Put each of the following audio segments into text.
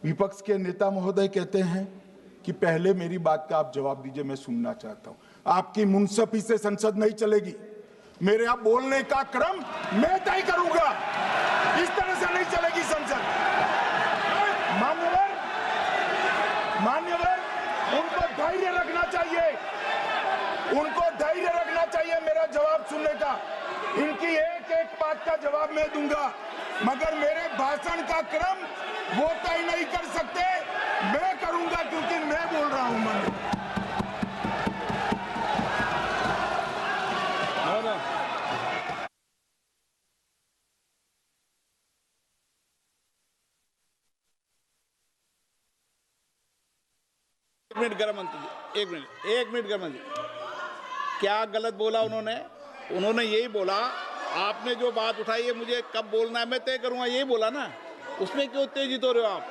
विपक्ष के नेता महोदय कहते हैं कि पहले मेरी बात का आप जवाब दीजिए, मैं सुनना चाहता हूं। आपकी मुनसफी से संसद नहीं चलेगी। मेरे आप बोलने का क्रम मैं तय करूंगा। इस तरह से नहीं चलेगी संसद। मान्यवर, उनको धैर्य रखना चाहिए, उनको धैर्य रखना चाहिए मेरा जवाब सुनने का। इनकी एक एक बात का जवाब मैं दूंगा, मगर मेरे भाषण का क्रम वो तय नहीं कर सकते, मैं करूंगा, क्योंकि मैं बोल रहा हूं। एक मिनट गृह मंत्री जी, एक मिनट गृह मंत्री, क्या गलत बोला उन्होंने? उन्होंने यही बोला, आपने जो बात उठाई है मुझे कब बोलना है मैं तय करूंगा, यही बोला ना। उसमें क्यों उत्तेजित हो रहे हो आप?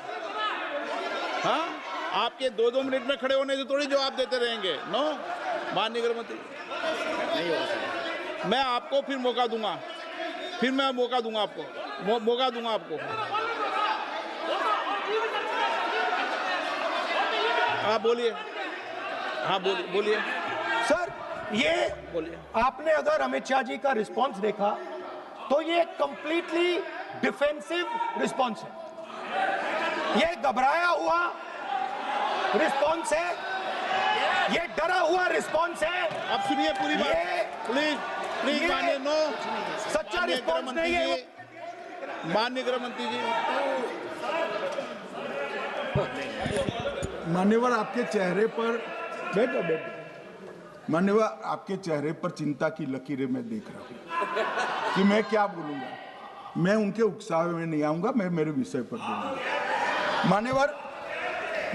हाँ, आपके 2-2 मिनट में खड़े होने से थोड़ी जवाब देते रहेंगे। नो, माननीय गृह मंत्री, नहीं हो सकता। मैं आपको फिर मौका दूंगा, आपको मौका दूंगा आपको। हाँ बोलिए, बोलिए सर। ये बोलिए, आपने अगर अमित शाह जी का रिस्पॉन्स देखा तो ये कंप्लीटली डिफेंसिव रिस्पॉन्स है। ये घबराया हुआ रिस्पॉन्स है, ये डरा हुआ रिस्पॉन्स है। अब सुनिए पूरी बात, प्लीज मानिए। नो, सच्चा रिस्पॉन्स नहीं है। माननीय गृह मंत्री जी, मान्यवर, आपके चेहरे पर बैठो। मान्यवर, आपके चेहरे पर चिंता की लकीरें मैं देख रहा हूं कि मैं क्या बोलूंगा। मैं उनके उकसावे में नहीं आऊंगा, मैं मेरे विषय पर बोलूंगा। मान्यवर,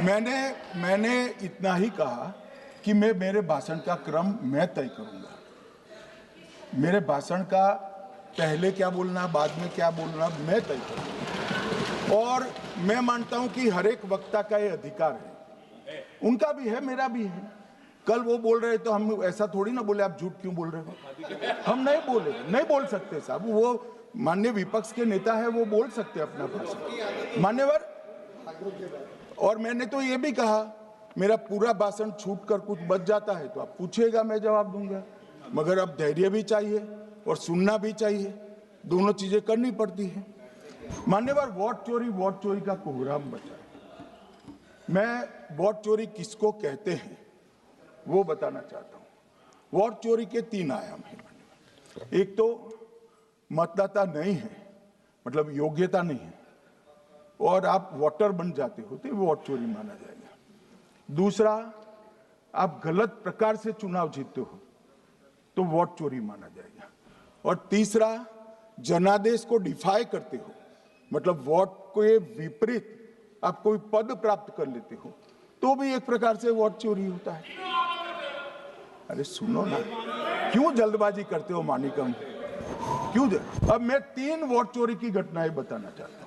मैंने इतना ही कहा कि मैं मेरे भाषण का क्रम मैं तय करूंगा। मेरे भाषण का पहले क्या बोलना, बाद में क्या बोलना, मैं तय करूंगा। और मैं मानता हूं कि हर एक वक्ता का ये अधिकार है, उनका भी है, मेरा भी है। कल वो बोल रहे तो हम ऐसा थोड़ी ना बोले आप झूठ क्यों बोल रहे हो। हम नहीं बोल सकते साहब। वो माननीय विपक्ष के नेता है, वो बोल सकते अपना भाषण। मान्यवर, और मैंने तो ये भी कहा, मेरा पूरा भाषण छूट कर कुछ बच जाता है तो आप पूछिएगा, मैं जवाब दूंगा। मगर अब धैर्य भी चाहिए और सुनना भी चाहिए, दोनों चीजें करनी पड़ती है। मान्यवर, वोट चोरी का कोहराम बचा। मैं वोट चोरी किसको कहते हैं वो बताना चाहता हूं। वोट चोरी के 3 आयाम हैं। एक तो मतदाता नहीं है, मतलब योग्यता नहीं है, और आप वोटर बन जाते हो तो वोट चोरी माना जाएगा। दूसरा, आप गलत प्रकार से चुनाव जीतते हो तो वोट चोरी माना जाएगा। और तीसरा, जनादेश को डिफाई करते हो, मतलब वोट के विपरीत आप कोई पद प्राप्त कर लेते हो तो भी एक प्रकार से वोट चोरी होता है। अरे सुनो ना, क्यों जल्दबाजी करते हो मानिकम, क्यों? अब मैं 3 वोट चोरी की घटनाएं बताना चाहता हूं।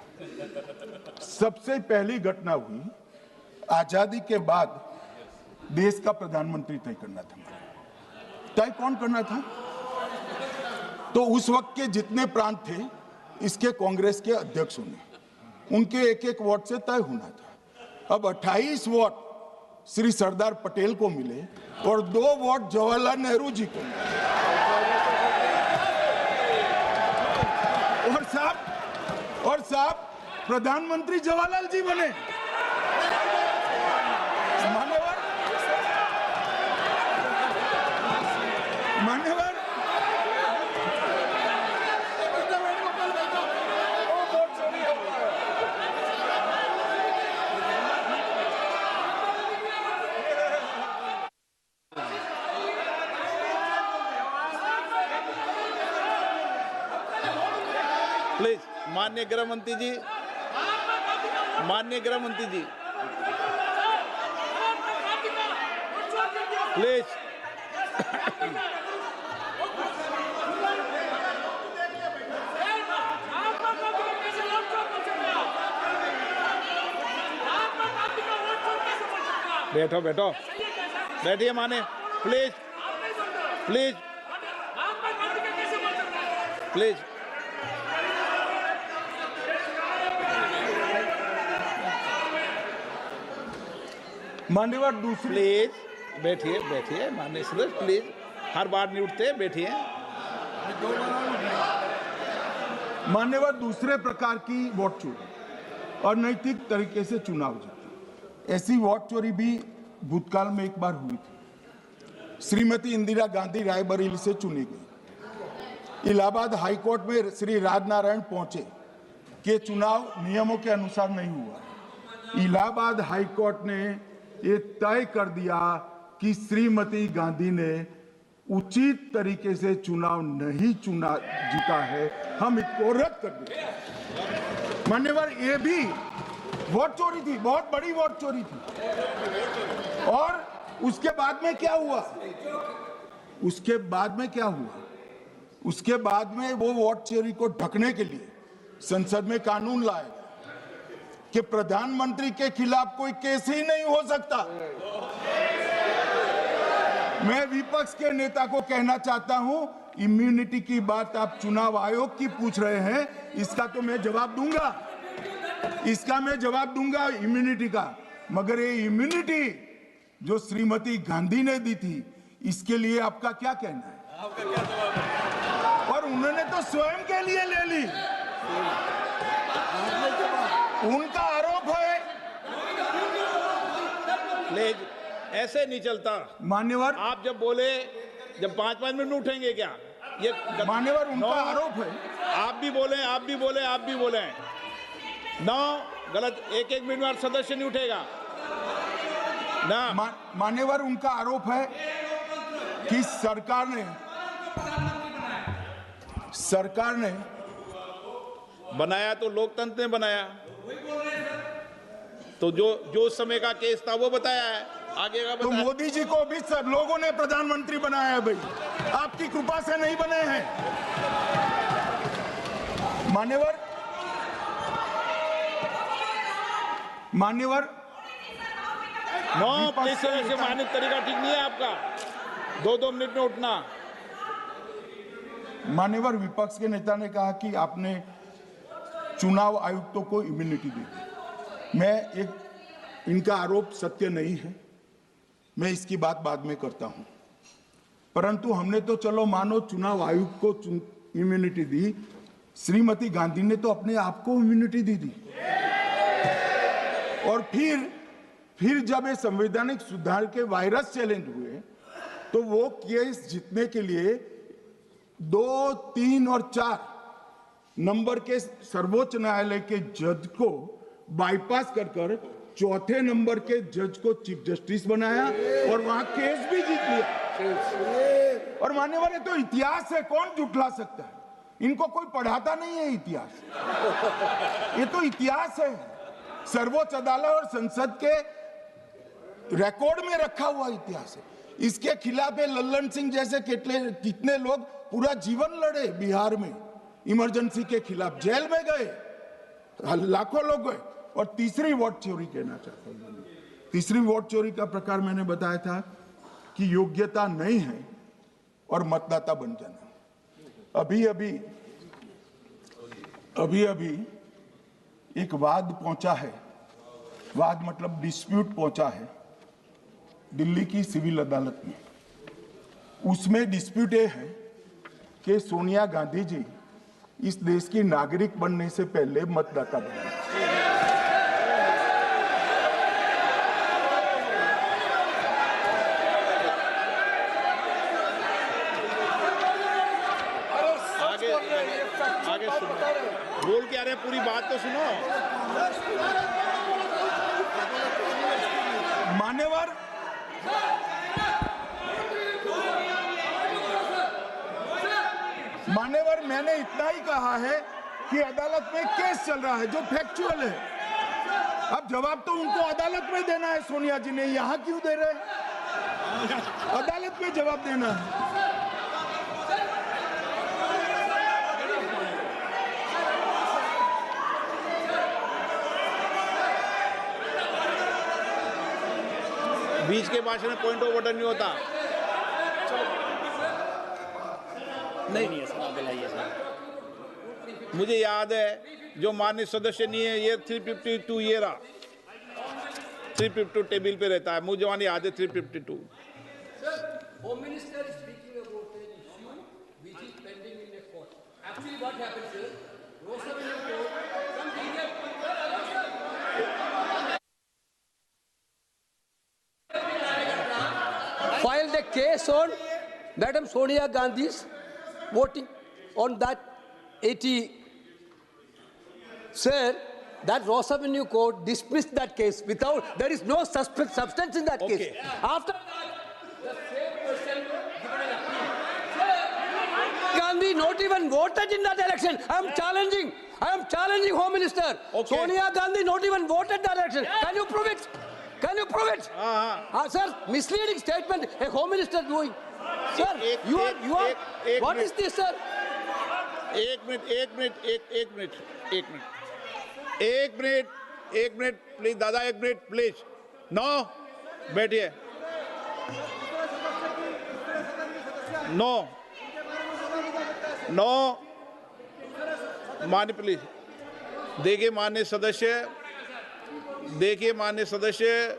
सबसे पहली घटना हुई, आजादी के बाद देश का प्रधानमंत्री तय करना था। तय कौन करना था? तो उस वक्त के जितने प्रांत थे, इसके कांग्रेस के अध्यक्षों ने, उनके एक एक वोट से तय होना था। अब 28 वोट श्री सरदार पटेल को मिले और 2 वोट जवाहरलाल नेहरू जी को मिले। और साहब प्रधानमंत्री जवाहरलाल जी बने। मान्यवर, प्लीज माननीय गृह मंत्री जी, प्लीज। बैठिए माने, प्लीज। मान्यवर दूसरी प्लीज बैठिए, बैठिए माननीय सदस्य, प्लीज, हर बार नहीं उठते, बैठिए। मान्यवर दूसरे प्रकार की वोट चोरी और नैतिक तरीके से चुनाव जीतना, ऐसी वोट चोरी भी भूतकाल में एक बार हुई थी। श्रीमती इंदिरा गांधी रायबरेली से चुनी गई। इलाहाबाद हाईकोर्ट में श्री राजनारायण पहुंचे कि चुनाव नियमों के अनुसार नहीं हुआ। इलाहाबाद हाईकोर्ट ने ये तय कर दिया कि श्रीमती गांधी ने उचित तरीके से चुनाव नहीं जीता है, हम इसको रद्द कर दें। मान्यवर, ये भी वोट चोरी थी, बहुत बड़ी वोट चोरी थी। और उसके बाद में क्या हुआ? उसके बाद में क्या हुआ? उसके बाद में वो वोट चोरी को ढकने के लिए संसद में कानून लाया कि प्रधानमंत्री के खिलाफ कोई केस ही नहीं हो सकता। मैं विपक्ष के नेता को कहना चाहता हूं, इम्यूनिटी की बात आप चुनाव आयोग की पूछ रहे हैं, इसका तो मैं जवाब दूंगा, इसका मैं जवाब दूंगा इम्यूनिटी का। मगर ये इम्यूनिटी जो श्रीमती गांधी ने दी थी, इसके लिए आपका क्या कहना है? और उन्होंने तो स्वयं के लिए ले ली। उनका आरोप है। प्लीज, ऐसे नहीं चलता मान्यवर, आप जब बोले, जब 5-5 मिनट में उठेंगे क्या? ये मान्यवर, उनका आरोप है। आप भी बोले, आप भी बोले, आप भी बोले। नो, गलत। 1-1 मिनट में सदस्य नहीं उठेगा ना। मान्यवर, उनका आरोप है कि सरकार ने बनाया तो लोकतंत्र ने बनाया, तो जो उस समय का केस था वो बताया है, आगे का तो बताया। मोदी जी को भी सब लोगों ने प्रधानमंत्री बनाया है भाई, आपकी कृपा से नहीं बने हैं। मान्यवर, नो प्लीज सदस्य, माननीय तरीका ठीक नहीं है आपका, 2-2 मिनट में उठना। मान्यवर, विपक्ष के नेता ने कहा कि आपने चुनाव आयुक्तों को इम्यूनिटी दी। इनका आरोप सत्य नहीं है, मैं इसकी बात बाद में करता हूं। परंतु हमने तो चलो मानो चुनाव आयुक्त को इम्यूनिटी दी, श्रीमती गांधी ने तो अपने आप को इम्यूनिटी दी थी। और फिर जब ये संवैधानिक सुधार के वायरस चैलेंज हुए, तो वो केस जीतने के लिए 2, 3 और 4 नंबर के सर्वोच्च न्यायालय के जज को बाईपास कर चौथे नंबर के जज को चीफ जस्टिस बनाया और वहां केस भी जीत लिया। और मान्यवर, ये तो इतिहास है, कौन जुटला सकता है? इनको कोई पढ़ाता नहीं है इतिहास, ये तो इतिहास है, सर्वोच्च अदालत और संसद के रिकॉर्ड में रखा हुआ इतिहास है। इसके खिलाफ लल्लन सिंह जैसे कितने लोग पूरा जीवन लड़े बिहार में, इमरजेंसी के खिलाफ जेल में गए, लाखों लोग गए। और तीसरी वोट चोरी कहना चाहता हूं, तीसरी वोट चोरी का प्रकार मैंने बताया था कि योग्यता नहीं है और मतदाता बन जाना। अभी एक वाद पहुंचा है, वाद मतलब डिस्प्यूट पहुंचा है दिल्ली की सिविल अदालत में। उसमें डिस्प्यूट ये है कि सोनिया गांधी जी इस देश की नागरिक बनने से पहले मतदाता बने। आगे सुनो, बोल क्या रहे, पूरी बात तो सुनो। मान्यवर, मैंने इतना ही कहा है कि अदालत में केस चल रहा है जो फैक्चुअल है। अब जवाब तो उनको अदालत में देना है, सोनिया जी ने यहां क्यों दे रहे? अदालत में जवाब देना है। बीच के भाषण में पॉइंट ऑफ ऑर्डर नहीं होता। नहीं है सर, मुझे याद है जो माननीय सदस्य नहीं है, ये 352 ये रहा 352 टेबल पे रहता है, मुझे जवानी याद है 352। Home Minister is speaking about an issue which is pending in the court. Actually, what happens is, Rosaveni Court, some senior filed a case on Madam Sonia Gandhi's voting on that 80. Sir, that Rosaveni Court dismissed that case without, there is no substance in that case. Okay. After that, the same person given an appeal. Gandhi not even voted in that election. I am challenging Home Minister. Okay. Sonia Gandhi not even voted that election. Can you prove it? Can you prove it? Sir, misleading statement a Home Minister doing. Sir, you are. What is this, sir? एक minute please दादा, एक minute please. No, बैठिए। No मान्य please. देखिए माननीय सदस्य,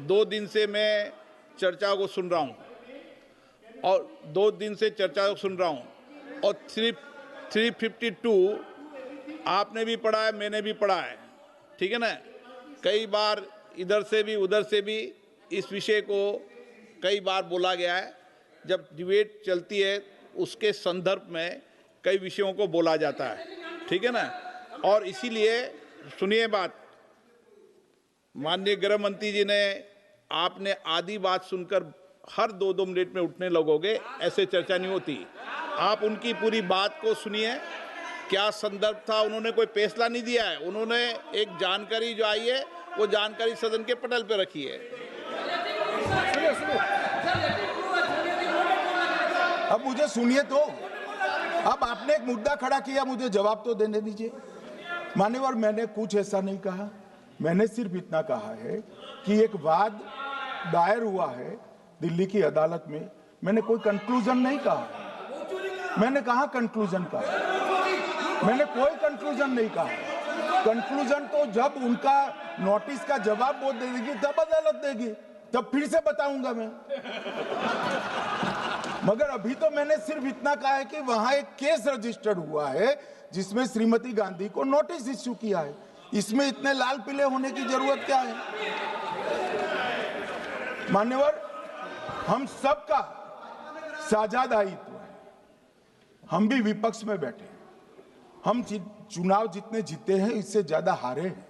2 दिन से मैं चर्चा को सुन रहा हूं और 352 आपने भी पढ़ा है, मैंने भी पढ़ा है, ठीक है ना। कई बार इधर से भी उधर से भी इस विषय को कई बार बोला गया है। जब डिबेट चलती है उसके संदर्भ में कई विषयों को बोला जाता है, ठीक है ना। और इसीलिए सुनिए बात, माननीय गृह मंत्री जी ने, आपने आधी बात सुनकर हर 2-2 मिनट में उठने लगोगे, ऐसे चर्चा नहीं होती। आप उनकी पूरी बात को सुनिए, क्या संदर्भ था, उन्होंने कोई फैसला नहीं दिया है, उन्होंने एक जानकारी जो आई है वो जानकारी सदन के पटल पे रखी है। अब मुझे सुनिए तो, अब आपने एक मुद्दा खड़ा किया, मुझे जवाब तो देने दीजिए। मान्यवर, मैंने कुछ ऐसा नहीं कहा, मैंने सिर्फ इतना कहा है कि एक वाद दायर हुआ है दिल्ली की अदालत में, मैंने कोई कंक्लूजन नहीं कहा। मैंने कहा कंक्लूजन कहा, मैंने कोई कंक्लूजन नहीं कहा। कंक्लूजन तो जब उनका नोटिस का जवाब वो दे देगी तब अदालत देगी, तब फिर से बताऊंगा मैं। मगर अभी तो मैंने सिर्फ इतना कहा है कि वहां एक केस रजिस्टर्ड हुआ है जिसमें श्रीमती गांधी को नोटिस इश्यू किया है। इसमें इतने लाल पीले होने की जरूरत क्या है? मान्यवर, हम सबका साझा दायित्व है, हम भी विपक्ष में बैठे, हम चुनाव जितने जीते हैं इससे ज्यादा हारे हैं।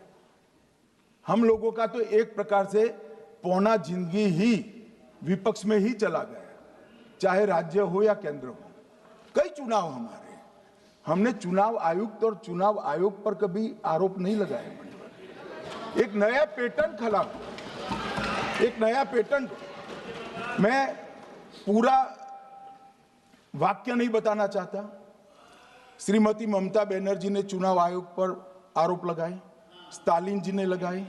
हम लोगों का तो एक प्रकार से पौना जिंदगी ही विपक्ष में ही चला गया, चाहे राज्य हो या केंद्र हो। कई चुनाव हमारे, हमने चुनाव आयुक्त और चुनाव आयोग पर कभी आरोप नहीं लगाया। एक नया पैटर्न खड़ा, एक नया पैटर्न। मैं पूरा वाक्य नहीं बताना चाहता। श्रीमती ममता बनर्जी ने चुनाव आयोग पर आरोप लगाए, स्टालिन जी ने लगाए,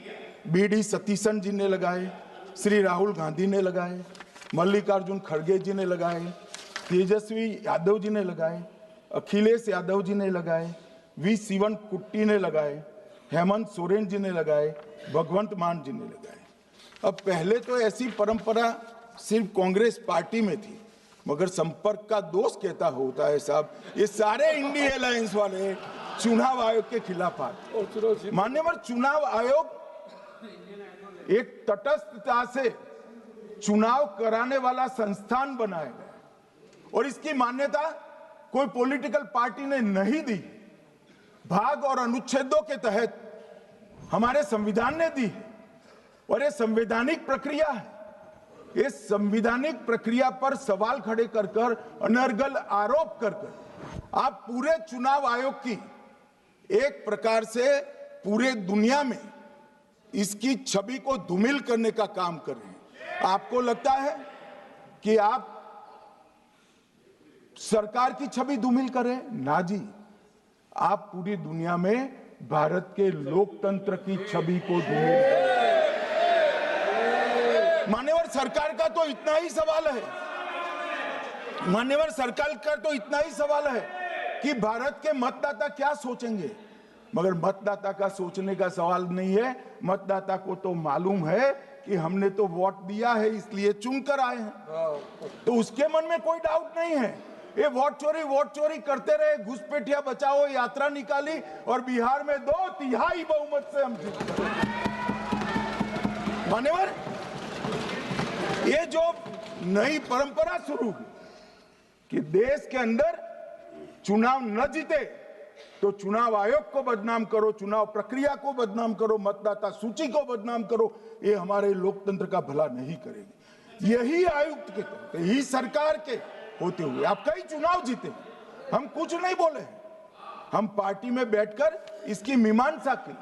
बीडी सतीशन जी ने लगाए, श्री राहुल गांधी ने लगाए, मल्लिकार्जुन खड़गे जी ने लगाए, तेजस्वी यादव जी ने लगाए, अखिलेश यादव जी ने लगाए, वी शिवन कुट्टी ने लगाए, हेमंत सोरेन जी ने लगाए, भगवंत मान जी ने लगाए। अब पहले तो ऐसी परंपरा सिर्फ कांग्रेस पार्टी में थी, मगर संपर्क का दोष कहता होता है साहब, ये सारे इंडिया अलायंस वाले चुनाव आयोग के खिलाफ आए। मान्यवर, चुनाव आयोग एक तटस्थता से चुनाव कराने वाला संस्थान बनाया गया और इसकी मान्यता कोई पॉलिटिकल पार्टी ने नहीं दी, भाग और अनुच्छेदों के तहत हमारे संविधान ने दी और ये संवैधानिक प्रक्रिया है। इस संवैधानिक प्रक्रिया पर सवाल खड़े कर कर, अनर्गल आरोप कर कर आप पूरे चुनाव आयोग की एक प्रकार से पूरे दुनिया में इसकी छवि को धूमिल करने का काम कर रहे हैं। आपको लगता है कि आप सरकार की छवि धूमिल करें? ना जी, आप पूरी दुनिया में भारत के लोकतंत्र की छवि को धूमिल करें। मान्यवर, सरकार का तो इतना ही सवाल है, मान्यवर सरकार का तो इतना ही सवाल है कि भारत के मतदाता क्या सोचेंगे। मगर मतदाता का सोचने का सवाल नहीं है। मतदाता को तो मालूम है कि हमने तो वोट दिया है इसलिए चुनकर आए हैं, तो उसके मन में कोई डाउट नहीं है। ये वोट चोरी करते रहे, घुसपैठिया बचाओ यात्रा निकाली और बिहार में 2/3 बहुमत से हम जीत गए। मान्यवर, ये जो नई परंपरा शुरू हुई कि देश के अंदर चुनाव न जीते तो चुनाव आयोग को बदनाम करो, चुनाव प्रक्रिया को बदनाम करो, मतदाता सूची को बदनाम करो, ये हमारे लोकतंत्र का भला नहीं करेगी। यही आयुक्त के तहत, यही सरकार के होते हुए आप कई चुनाव जीते, हम कुछ नहीं बोले हैं। हम पार्टी में बैठकर इसकी मीमांसा की,